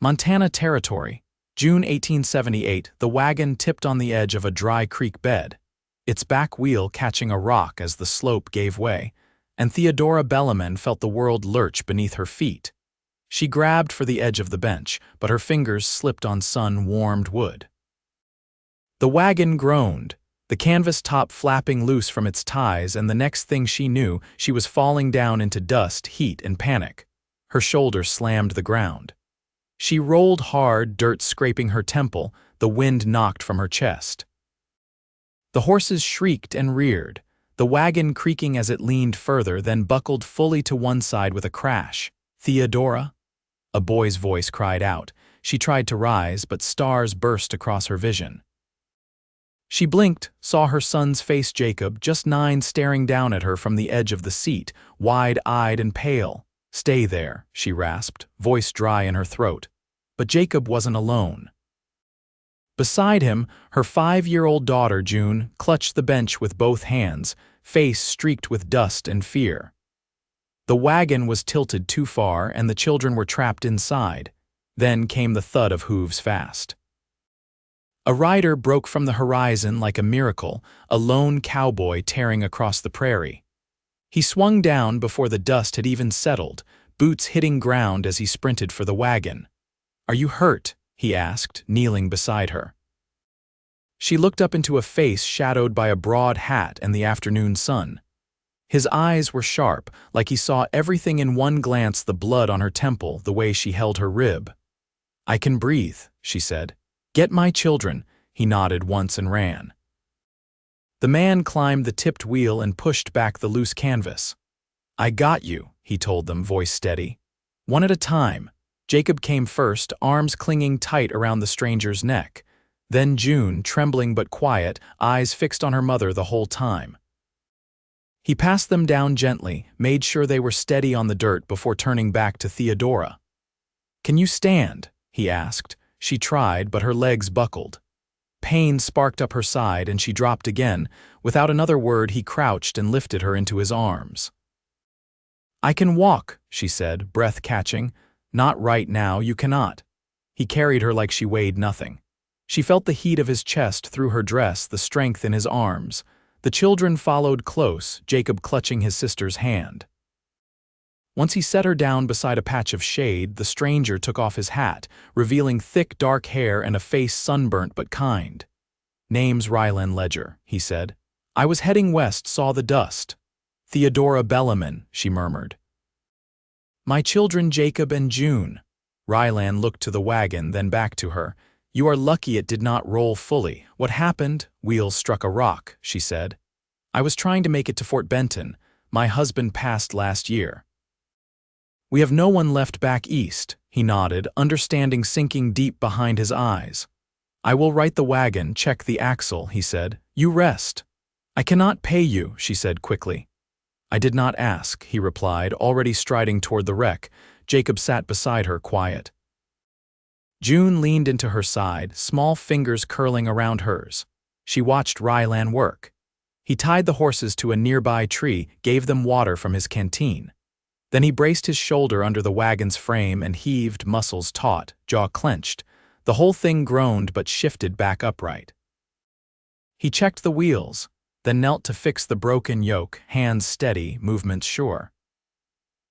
Montana Territory, June 1878. The wagon tipped on the edge of a dry creek bed, its back wheel catching a rock as the slope gave way, and Theodora Belleman felt the world lurch beneath her feet. She grabbed for the edge of the bench, but her fingers slipped on sun-warmed wood. The wagon groaned, the canvas top flapping loose from its ties, and the next thing she knew, she was falling down into dust, heat, and panic. Her shoulder slammed the ground. She rolled hard, dirt scraping her temple, the wind knocked from her chest. The horses shrieked and reared, the wagon creaking as it leaned further, then buckled fully to one side with a crash. "Theodora?" A boy's voice cried out. She tried to rise, but stars burst across her vision. She blinked, saw her son's face, Jacob, just 9, staring down at her from the edge of the seat, wide-eyed and pale. "Stay there," she rasped, voice dry in her throat. But Jacob wasn't alone. Beside him, her 5-year-old daughter, June, clutched the bench with both hands, face streaked with dust and fear. The wagon was tilted too far, and the children were trapped inside. Then came the thud of hooves fast. A rider broke from the horizon like a miracle, a lone cowboy tearing across the prairie. He swung down before the dust had even settled, boots hitting ground as he sprinted for the wagon. "Are you hurt?" he asked, kneeling beside her. She looked up into a face shadowed by a broad hat and the afternoon sun. His eyes were sharp, like he saw everything in one glance, the blood on her temple, the way she held her rib. "I can breathe," she said. "Get my children." He nodded once and ran. The man climbed the tipped wheel and pushed back the loose canvas. "I got you," he told them, voice steady. One at a time. Jacob came first, arms clinging tight around the stranger's neck. Then June, trembling but quiet, eyes fixed on her mother the whole time. He passed them down gently, made sure they were steady on the dirt before turning back to Theodora. "Can you stand?" he asked. She tried, but her legs buckled. Pain sparked up her side, and she dropped again. Without another word, he crouched and lifted her into his arms. "I can walk," she said, breath catching. "Not right now, you cannot." He carried her like she weighed nothing. She felt the heat of his chest through her dress, the strength in his arms. The children followed close, Jacob clutching his sister's hand. Once he set her down beside a patch of shade, the stranger took off his hat, revealing thick, dark hair and a face sunburnt but kind. "Name's Rylan Ledger," he said. "I was heading west, saw the dust." "Theodora Belleman," she murmured. "My children Jacob and June." Rylan looked to the wagon, then back to her. "You are lucky it did not roll fully. What happened?" "Wheels struck a rock," she said. "I was trying to make it to Fort Benton. My husband passed last year." "We have no one left back east," he nodded, understanding sinking deep behind his eyes. "I will right the wagon, check the axle," he said. "You rest." "I cannot pay you," she said quickly. "I did not ask," he replied, already striding toward the wreck. Jacob sat beside her, quiet. June leaned into her side, small fingers curling around hers. She watched Rylan work. He tied the horses to a nearby tree, gave them water from his canteen. Then he braced his shoulder under the wagon's frame and heaved, muscles taut, jaw clenched. The whole thing groaned but shifted back upright. He checked the wheels, then knelt to fix the broken yoke, hands steady, movements sure.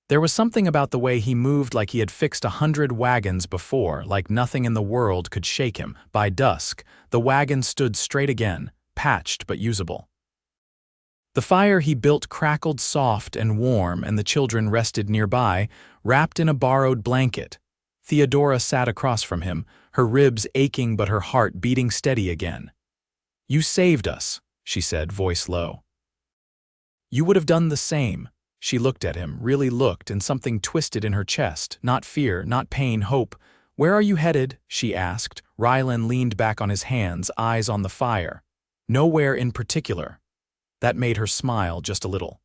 There was something about the way he moved, like he had fixed 100 wagons before, like nothing in the world could shake him. By dusk, the wagon stood straight again, patched but usable. The fire he built crackled soft and warm, and the children rested nearby, wrapped in a borrowed blanket. Theodora sat across from him, her ribs aching but her heart beating steady again. "You saved us," she said, voice low. "You would have done the same." She looked at him, really looked, and something twisted in her chest. Not fear, not pain, hope. "Where are you headed?" she asked. Rylan leaned back on his hands, eyes on the fire. "Nowhere in particular." That made her smile just a little.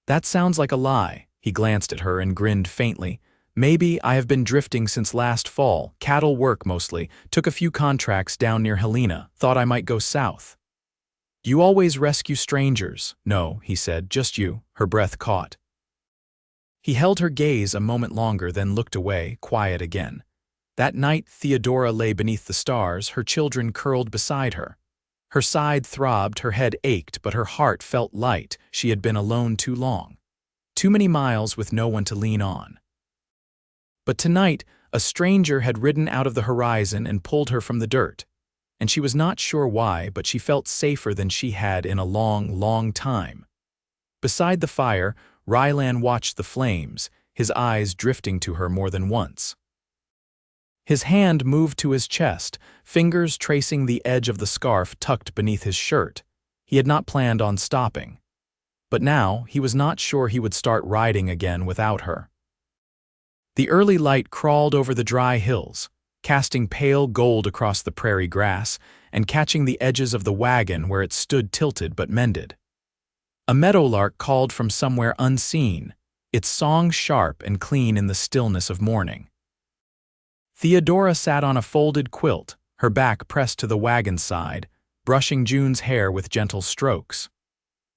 "That sounds like a lie." He glanced at her and grinned faintly. "Maybe I have been drifting since last fall, cattle work mostly, took a few contracts down near Helena, thought I might go south." "Do you always rescue strangers?" "No," he said, "just you." Her breath caught. He held her gaze a moment longer, then looked away, quiet again. That night Theodora lay beneath the stars, her children curled beside her. Her side throbbed, her head ached, but her heart felt light. She had been alone too long. Too many miles with no one to lean on. But tonight, a stranger had ridden out of the horizon and pulled her from the dirt. And she was not sure why, but she felt safer than she had in a long, long time. Beside the fire, Rylan watched the flames, his eyes drifting to her more than once. His hand moved to his chest, fingers tracing the edge of the scarf tucked beneath his shirt. He had not planned on stopping. But now, he was not sure he would start riding again without her. The early light crawled over the dry hills, casting pale gold across the prairie grass and catching the edges of the wagon where it stood tilted but mended. A meadowlark called from somewhere unseen, its song sharp and clean in the stillness of morning. Theodora sat on a folded quilt, her back pressed to the wagon side, brushing June's hair with gentle strokes.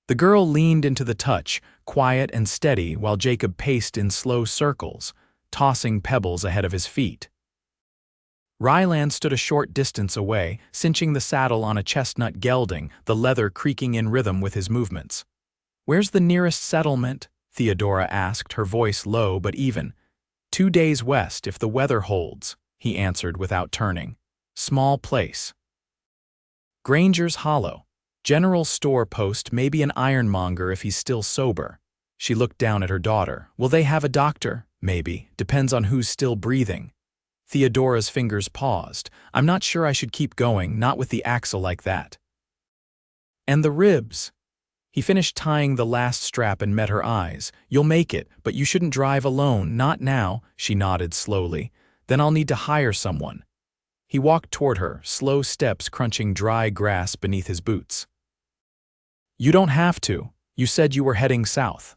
The girl leaned into the touch, quiet and steady, while Jacob paced in slow circles, tossing pebbles ahead of his feet. Rylan stood a short distance away, cinching the saddle on a chestnut gelding, the leather creaking in rhythm with his movements. "Where's the nearest settlement?" Theodora asked, her voice low but even. 2 days west if the weather holds," he answered without turning. "Small place." "Granger's Hollow. General store post, maybe an ironmonger if he's still sober." She looked down at her daughter. "Will they have a doctor?" "Maybe. Depends on who's still breathing." Theodora's fingers paused. "I'm not sure I should keep going, not with the axle like that." "And the ribs?" He finished tying the last strap and met her eyes. "You'll make it, but you shouldn't drive alone, not now," she nodded slowly. "Then I'll need to hire someone." He walked toward her, slow steps crunching dry grass beneath his boots. "You don't have to. You said you were heading south."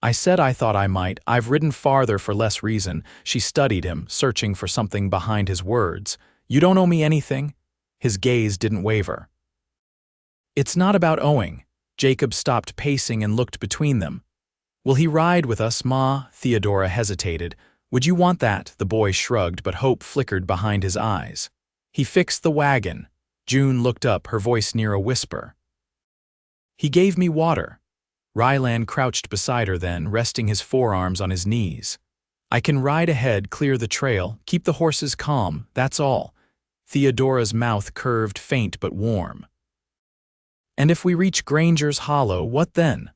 "I said I thought I might. I've ridden farther for less reason." She studied him, searching for something behind his words. "You don't owe me anything?" His gaze didn't waver. "It's not about owing." Jacob stopped pacing and looked between them. "Will he ride with us, Ma?" Theodora hesitated. "Would you want that?" The boy shrugged, but hope flickered behind his eyes. "He fixed the wagon." June looked up, her voice near a whisper. "He gave me water." Rylan crouched beside her then, resting his forearms on his knees. "I can ride ahead, clear the trail, keep the horses calm, that's all." Theodora's mouth curved, faint but warm. "And if we reach Granger's Hollow, what then?"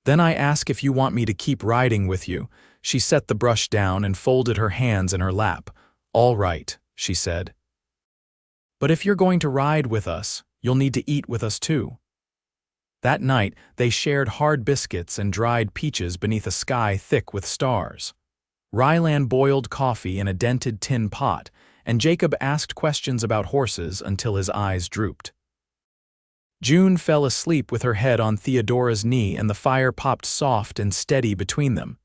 "Then I ask if you want me to keep riding with you." She set the brush down and folded her hands in her lap. "All right," she said. "But if you're going to ride with us, you'll need to eat with us too." That night, they shared hard biscuits and dried peaches beneath a sky thick with stars. Rylan boiled coffee in a dented tin pot, and Jacob asked questions about horses until his eyes drooped. June fell asleep with her head on Theodora's knee, and the fire popped soft and steady between them.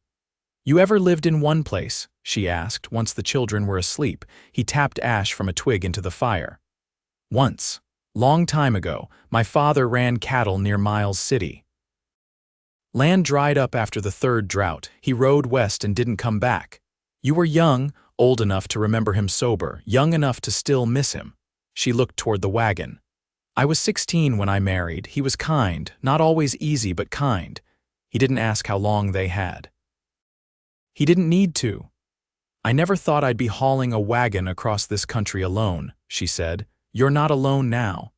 "You ever lived in one place?" she asked, once the children were asleep. He tapped ash from a twig into the fire. "Once. Long time ago. My father ran cattle near Miles City. Land dried up after the third drought. He rode west and didn't come back. You were young, old enough to remember him sober, young enough to still miss him." She looked toward the wagon. "I was 16 when I married. He was kind, not always easy but kind." He didn't ask how long they had. "He didn't need to." "I never thought I'd be hauling a wagon across this country alone," she said. "You're not alone now."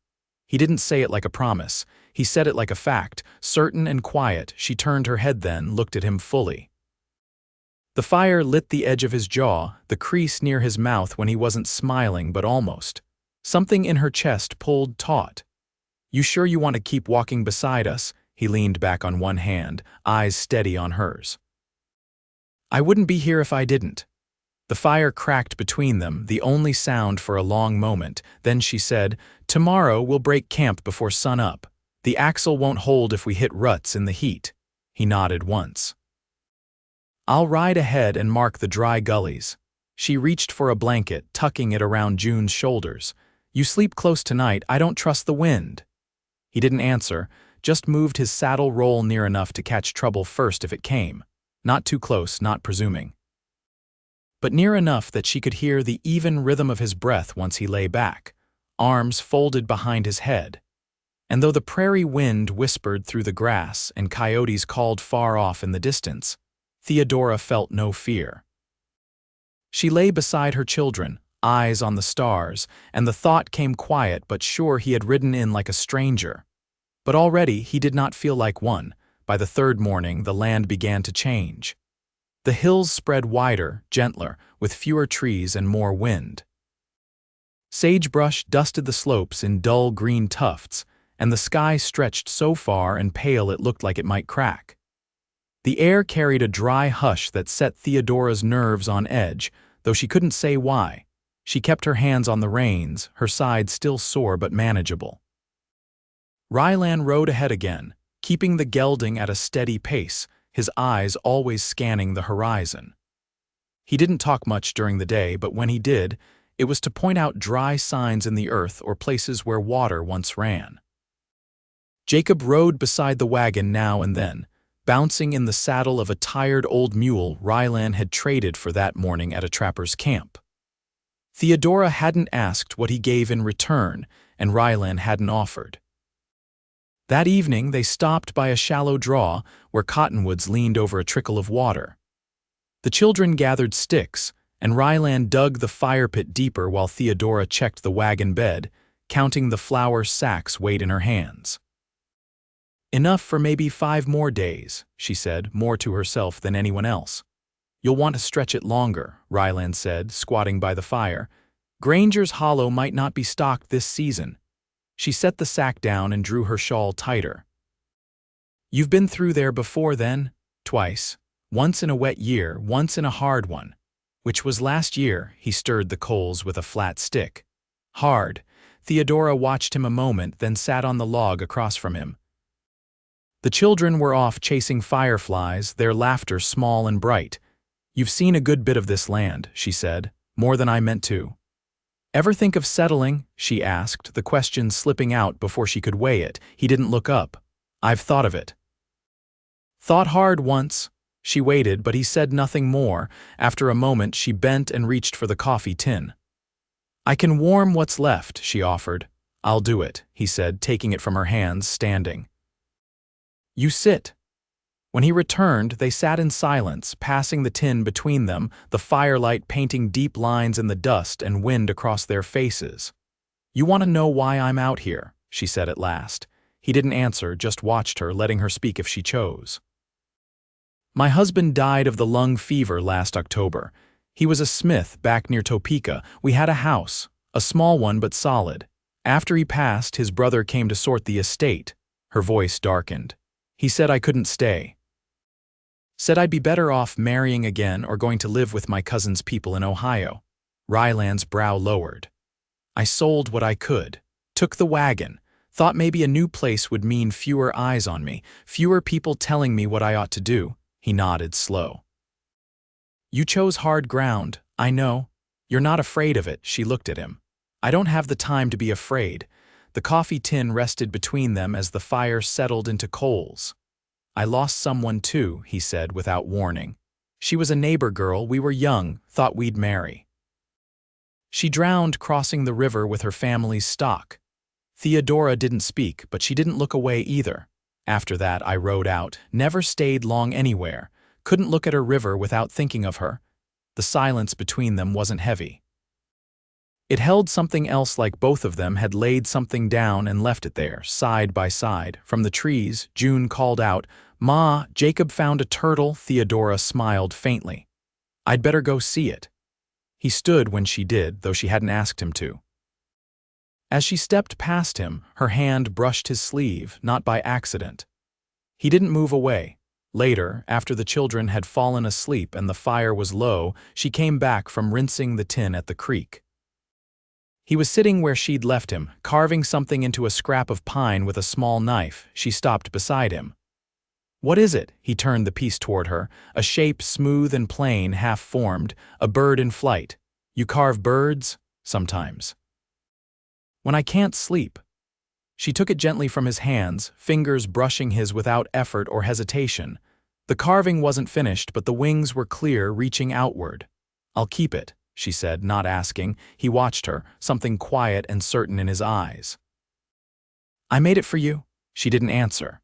He didn't say it like a promise. He said it like a fact, certain and quiet. She turned her head then, looked at him fully. The fire lit the edge of his jaw, the crease near his mouth when he wasn't smiling but almost. Something in her chest pulled taut. "You sure you want to keep walking beside us?" He leaned back on one hand, eyes steady on hers. "I wouldn't be here if I didn't." The fire cracked between them, the only sound for a long moment. Then she said, "Tomorrow we'll break camp before sunup. The axle won't hold if we hit ruts in the heat." He nodded once. "I'll ride ahead and mark the dry gullies." She reached for a blanket, tucking it around June's shoulders. "You sleep close tonight. I don't trust the wind." He didn't answer, just moved his saddle roll near enough to catch trouble first if it came. Not too close, not presuming. but near enough that she could hear the even rhythm of his breath once he lay back, arms folded behind his head. And though the prairie wind whispered through the grass and coyotes called far off in the distance, Theodora felt no fear. She lay beside her children, eyes on the stars, and the thought came quiet but sure he had ridden in like a stranger. But already he did not feel like one. By the third morning, the land began to change. The hills spread wider, gentler, with fewer trees and more wind. Sagebrush dusted the slopes in dull green tufts, and the sky stretched so far and pale it looked like it might crack. The air carried a dry hush that set Theodora's nerves on edge, though she couldn't say why. She kept her hands on the reins, her side still sore but manageable. Rylan rode ahead again, keeping the gelding at a steady pace, his eyes always scanning the horizon. He didn't talk much during the day, but when he did, it was to point out dry signs in the earth or places where water once ran. Jacob rode beside the wagon now and then, bouncing in the saddle of a tired old mule Rylan had traded for that morning at a trapper's camp. Theodora hadn't asked what he gave in return, and Rylan hadn't offered. That evening they stopped by a shallow draw where cottonwoods leaned over a trickle of water. The children gathered sticks, and Rylan dug the fire pit deeper while Theodora checked the wagon bed, counting the flour sacks weighed in her hands. "Enough for maybe 5 more days," she said, more to herself than anyone else. "You'll want to stretch it longer," Rylan said, squatting by the fire. "Granger's Hollow might not be stocked this season." She set the sack down and drew her shawl tighter. "You've been through there before then?" "Twice. Once in a wet year, once in a hard one." "Which was last year," he stirred the coals with a flat stick. "Hard." Theodora watched him a moment, then sat on the log across from him. The children were off chasing fireflies, their laughter small and bright. "You've seen a good bit of this land," she said, "more than I meant to." "Ever think of settling?" she asked, the question slipping out before she could weigh it. He didn't look up. "I've thought of it." "Thought hard once." She waited, but he said nothing more. After a moment, she bent and reached for the coffee tin. "I can warm what's left," she offered. "I'll do it," he said, taking it from her hands, standing. "You sit." When he returned, they sat in silence, passing the tin between them, the firelight painting deep lines in the dust and wind across their faces. "You want to know why I'm out here?" she said at last. He didn't answer, just watched her, letting her speak if she chose. "My husband died of the lung fever last October. He was a smith back near Topeka. We had a house, a small one but solid. After he passed, his brother came to sort the estate." Her voice darkened. "He said I couldn't stay. Said I'd be better off marrying again or going to live with my cousin's people in Ohio." Rylan's brow lowered. "I sold what I could. Took the wagon. Thought maybe a new place would mean fewer eyes on me, fewer people telling me what I ought to do." He nodded slow. "You chose hard ground, I know. You're not afraid of it." She looked at him. "I don't have the time to be afraid." The coffee tin rested between them as the fire settled into coals. "I lost someone too," he said without warning. "She was a neighbor girl, we were young, thought we'd marry. She drowned crossing the river with her family's stock." Theodora didn't speak, but she didn't look away either. "After that I rode out, never stayed long anywhere, couldn't look at a river without thinking of her." The silence between them wasn't heavy. It held something else, like both of them had laid something down and left it there, side by side. From the trees, June called out, "Ma, Jacob found a turtle." Theodora smiled faintly. "I'd better go see it." He stood when she did, though she hadn't asked him to. As she stepped past him, her hand brushed his sleeve, not by accident. He didn't move away. Later, after the children had fallen asleep and the fire was low, she came back from rinsing the tin at the creek. He was sitting where she'd left him, carving something into a scrap of pine with a small knife. She stopped beside him. "What is it?" He turned the piece toward her, a shape smooth and plain, half-formed, a bird in flight. "You carve birds?" "Sometimes. When I can't sleep." She took it gently from his hands, fingers brushing his without effort or hesitation. The carving wasn't finished, but the wings were clear, reaching outward. "I'll keep it," she said, not asking. He watched her, something quiet and certain in his eyes. "I made it for you." She didn't answer.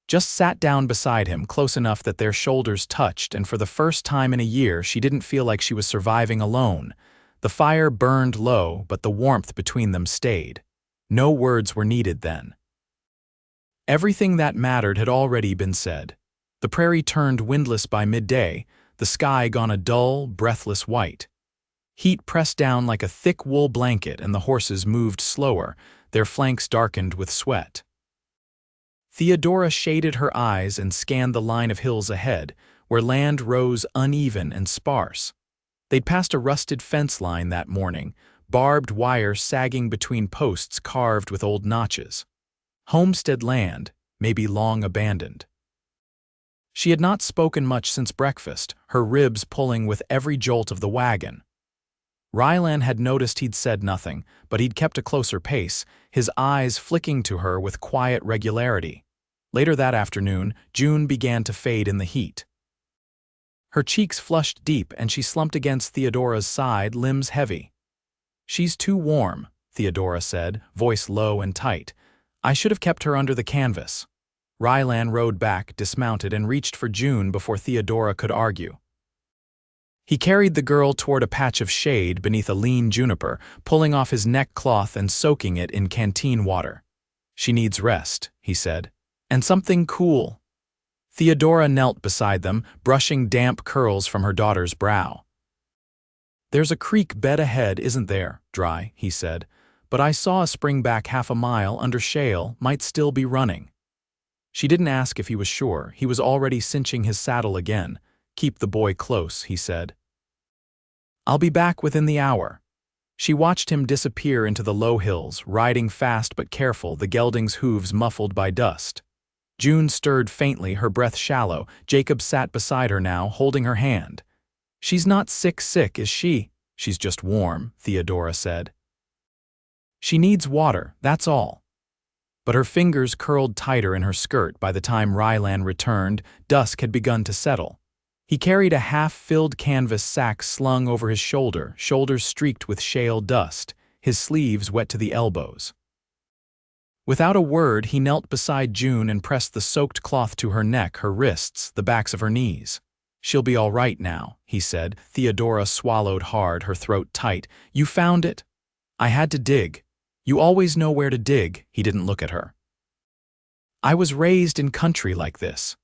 Just sat down beside him, close enough that their shoulders touched, and for the first time in a year she didn't feel like she was surviving alone. The fire burned low, but the warmth between them stayed. No words were needed then. Everything that mattered had already been said. The prairie turned windless by midday, the sky gone a dull, breathless white. Heat pressed down like a thick wool blanket, and the horses moved slower, their flanks darkened with sweat. Theodora shaded her eyes and scanned the line of hills ahead, where land rose uneven and sparse. They'd passed a rusted fence line that morning, barbed wire sagging between posts carved with old notches. Homestead land, maybe long abandoned. She had not spoken much since breakfast, her ribs pulling with every jolt of the wagon. Rylan had noticed he'd said nothing, but he'd kept a closer pace, his eyes flicking to her with quiet regularity. Later that afternoon, June began to fade in the heat. Her cheeks flushed deep and she slumped against Theodora's side, limbs heavy. "She's too warm," Theodora said, voice low and tight. "I should have kept her under the canvas." Rylan rode back, dismounted, and reached for June before Theodora could argue. He carried the girl toward a patch of shade beneath a lean juniper, pulling off his neckcloth and soaking it in canteen water. "She needs rest," he said. "And something cool." Theodora knelt beside them, brushing damp curls from her daughter's brow. "There's a creek bed ahead, isn't there? Dry," he said. "But I saw a spring back half a mile under shale, might still be running." She didn't ask if he was sure. He was already cinching his saddle again. "Keep the boy close," he said. "I'll be back within the hour." She watched him disappear into the low hills, riding fast but careful, the gelding's hooves muffled by dust. June stirred faintly, her breath shallow. Jacob sat beside her now, holding her hand. "She's not sick, is she?" "She's just warm," Theodora said. "She needs water, that's all." But her fingers curled tighter in her skirt. By the time Rylan returned, dusk had begun to settle. He carried a half-filled canvas sack slung over his shoulder, shoulders streaked with shale dust, his sleeves wet to the elbows. Without a word, he knelt beside June and pressed the soaked cloth to her neck, her wrists, the backs of her knees. "She'll be all right now," he said. Theodora swallowed hard, her throat tight. "You found it?" "I had to dig." "You always know where to dig." He didn't look at her. "I was raised in country like this."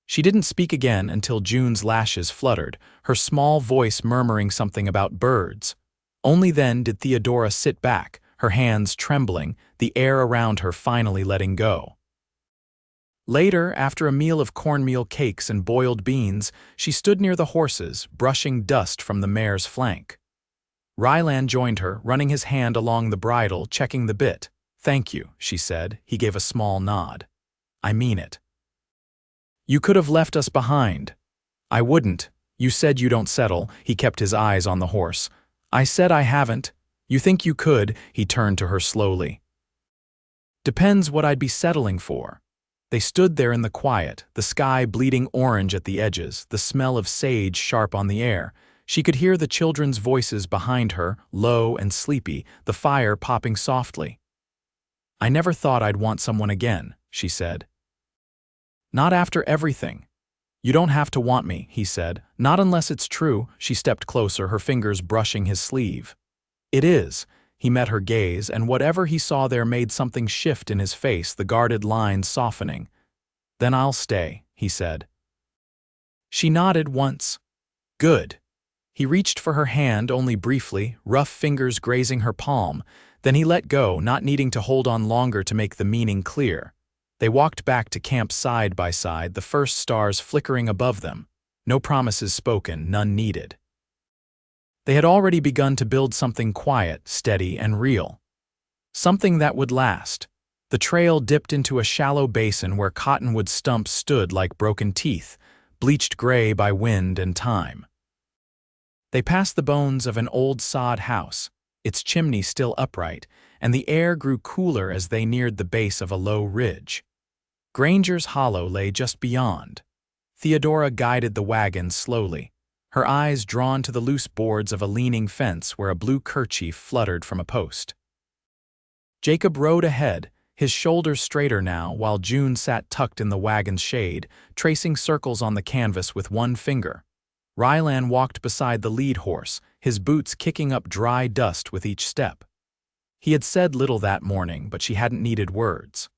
She didn't speak again until June's lashes fluttered, her small voice murmuring something about birds. Only then did Theodora sit back, her hands trembling, the air around her finally letting go. Later, after a meal of cornmeal cakes and boiled beans, she stood near the horses, brushing dust from the mare's flank. Rylan joined her, running his hand along the bridle, checking the bit. "Thank you," she said. He gave a small nod. "I mean it." "You could have left us behind." "I wouldn't. You said you don't settle." He kept his eyes on the horse. "I said I haven't." "You think you could?" He turned to her slowly. "Depends what I'd be settling for." They stood there in the quiet, the sky bleeding orange at the edges, the smell of sage sharp on the air. She could hear the children's voices behind her, low and sleepy, the fire popping softly. "I never thought I'd want someone again," she said. "Not after everything." "You don't have to want me," he said. "Not unless it's true." She stepped closer, her fingers brushing his sleeve. "It is." He met her gaze, and whatever he saw there made something shift in his face, the guarded lines softening. "Then I'll stay," he said. She nodded once. "Good." He reached for her hand only briefly, rough fingers grazing her palm. Then he let go, not needing to hold on longer to make the meaning clear. They walked back to camp side by side, the first stars flickering above them. No promises spoken, none needed. They had already begun to build something quiet, steady, and real. Something that would last. The trail dipped into a shallow basin where cottonwood stumps stood like broken teeth, bleached gray by wind and time. They passed the bones of an old sod house, its chimney still upright, and the air grew cooler as they neared the base of a low ridge. Granger's hollow lay just beyond. Theodora guided the wagon slowly. her eyes drawn to the loose boards of a leaning fence where a blue kerchief fluttered from a post. Jacob rode ahead, his shoulders straighter now, while June sat tucked in the wagon's shade, tracing circles on the canvas with one finger. Rylan walked beside the lead horse, his boots kicking up dry dust with each step. He had said little that morning, but she hadn't needed words.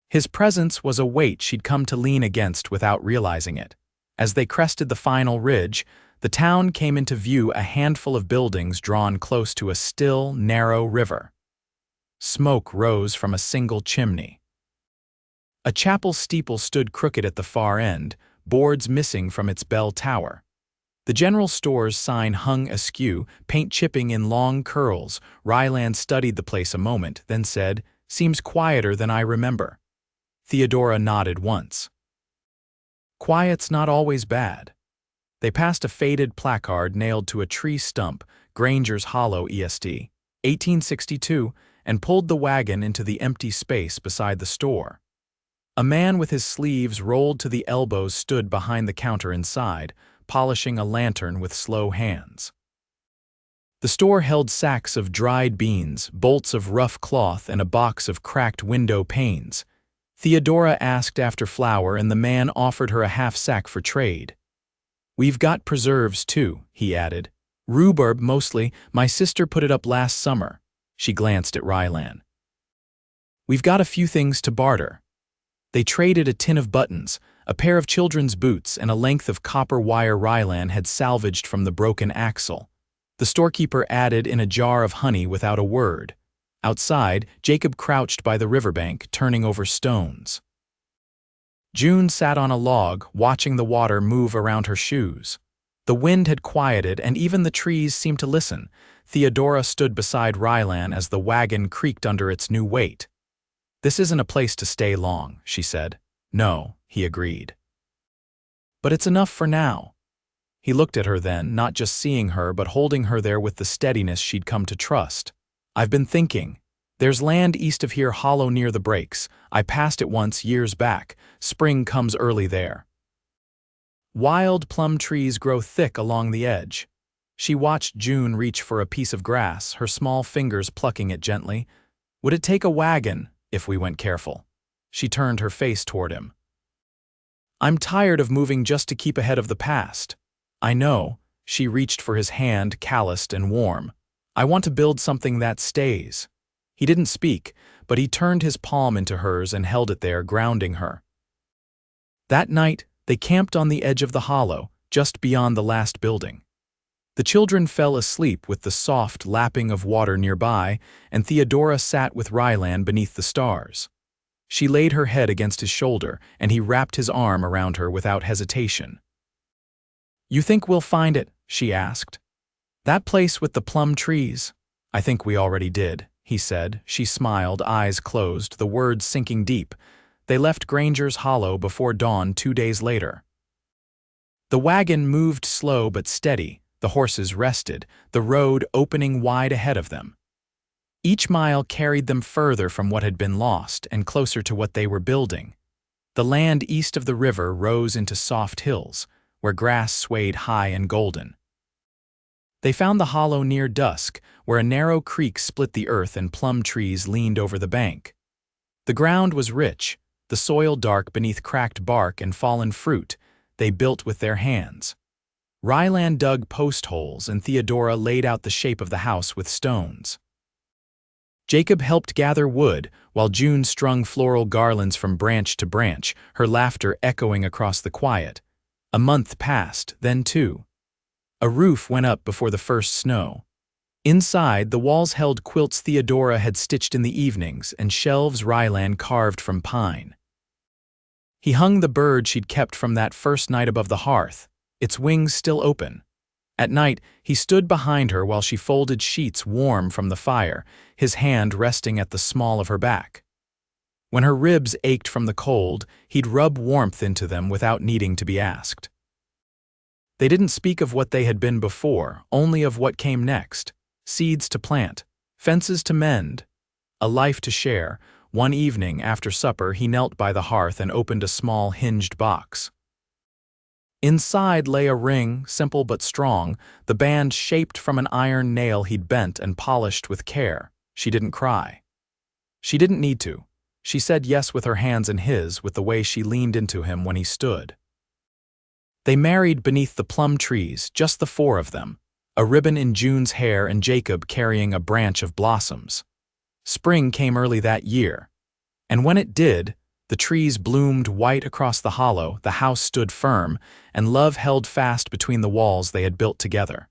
His presence was a weight she'd come to lean against without realizing it. As they crested the final ridge, the town came into view, a handful of buildings drawn close to a still, narrow river. Smoke rose from a single chimney. A chapel steeple stood crooked at the far end, boards missing from its bell tower. The general store's sign hung askew, paint chipping in long curls. Rylan studied the place a moment, then said, "Seems quieter than I remember." Theodora nodded once. Quiet's not always bad. They passed a faded placard nailed to a tree stump, Granger's Hollow ESD, 1862, and pulled the wagon into the empty space beside the store. A man with his sleeves rolled to the elbows stood behind the counter inside, polishing a lantern with slow hands. The store held sacks of dried beans, bolts of rough cloth, and a box of cracked window panes. Theodora asked after flour, and the man offered her a half-sack for trade. "We've got preserves, too," he added. "Rhubarb, mostly. My sister put it up last summer." She glanced at Rylan. "We've got a few things to barter." They traded a tin of buttons, a pair of children's boots, and a length of copper wire Rylan had salvaged from the broken axle. The storekeeper added in a jar of honey without a word. Outside, Jacob crouched by the riverbank, turning over stones. June sat on a log, watching the water move around her shoes. The wind had quieted, and even the trees seemed to listen. Theodora stood beside Rylan as the wagon creaked under its new weight. "This isn't a place to stay long," she said. "No," he agreed. "But it's enough for now." He looked at her then, not just seeing her, but holding her there with the steadiness she'd come to trust. "I've been thinking. There's land east of here, hollow near the breaks. I passed it once years back. Spring comes early there. Wild plum trees grow thick along the edge." She watched June reach for a piece of grass, her small fingers plucking it gently. "Would it take a wagon, if we went careful?" She turned her face toward him. "I'm tired of moving just to keep ahead of the past." "I know." She reached for his hand, calloused and warm. "I want to build something that stays." He didn't speak, but he turned his palm into hers and held it there, grounding her. That night, they camped on the edge of the hollow, just beyond the last building. The children fell asleep with the soft lapping of water nearby, and Theodora sat with Rylan beneath the stars. She laid her head against his shoulder, and he wrapped his arm around her without hesitation. "You think we'll find it?" she asked. "That place with the plum trees?" "I think we already did," he said. She smiled, eyes closed, the words sinking deep. They left Granger's Hollow before dawn 2 days later. The wagon moved slow but steady. The horses rested, the road opening wide ahead of them. Each mile carried them further from what had been lost and closer to what they were building. The land east of the river rose into soft hills, where grass swayed high and golden. They found the hollow near dusk, where a narrow creek split the earth and plum trees leaned over the bank. The ground was rich, the soil dark beneath cracked bark and fallen fruit. They built with their hands. Rylan dug post holes, and Theodora laid out the shape of the house with stones. Jacob helped gather wood, while June strung floral garlands from branch to branch, her laughter echoing across the quiet. A month passed, then 2. A roof went up before the first snow. Inside, the walls held quilts Theodora had stitched in the evenings and shelves Rylan carved from pine. He hung the bird she'd kept from that first night above the hearth, its wings still open. At night, he stood behind her while she folded sheets warm from the fire, his hand resting at the small of her back. When her ribs ached from the cold, he'd rub warmth into them without needing to be asked. They didn't speak of what they had been before, only of what came next. Seeds to plant, fences to mend, a life to share. One evening after supper, he knelt by the hearth and opened a small hinged box. Inside lay a ring, simple but strong, the band shaped from an iron nail he'd bent and polished with care. She didn't cry. She didn't need to. She said yes with her hands in his, with the way she leaned into him when he stood. They married beneath the plum trees, just the four of them, a ribbon in June's hair and Jacob carrying a branch of blossoms. Spring came early that year, and when it did, the trees bloomed white across the hollow, the house stood firm, and love held fast between the walls they had built together.